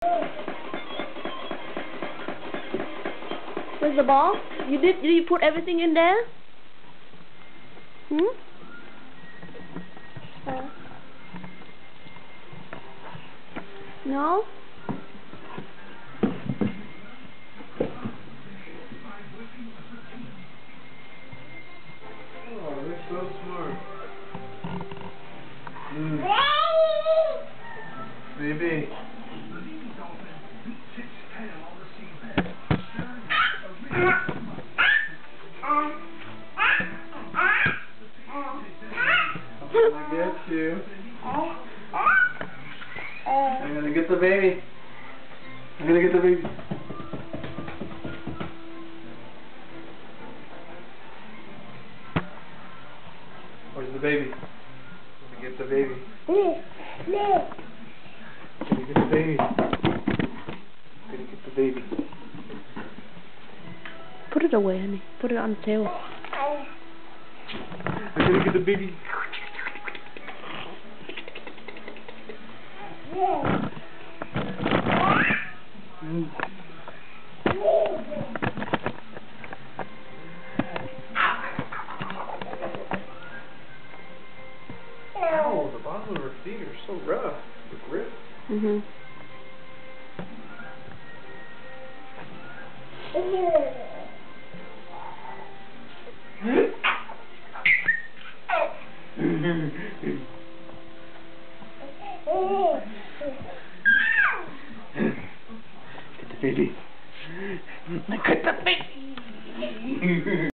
Where's the ball? Did you put everything in there? No? Oh, they're so smart. Baby. I'm gonna get you. I'm gonna get the baby. I'm gonna get the baby. Where's the baby? I'm gonna get the baby. I'm gonna get the baby. I'm gonna get the baby. Put it away, honey. Put it on the table. I'm gonna get the baby. Ow, the bottom of her feet are so rough. The grip. Mhm.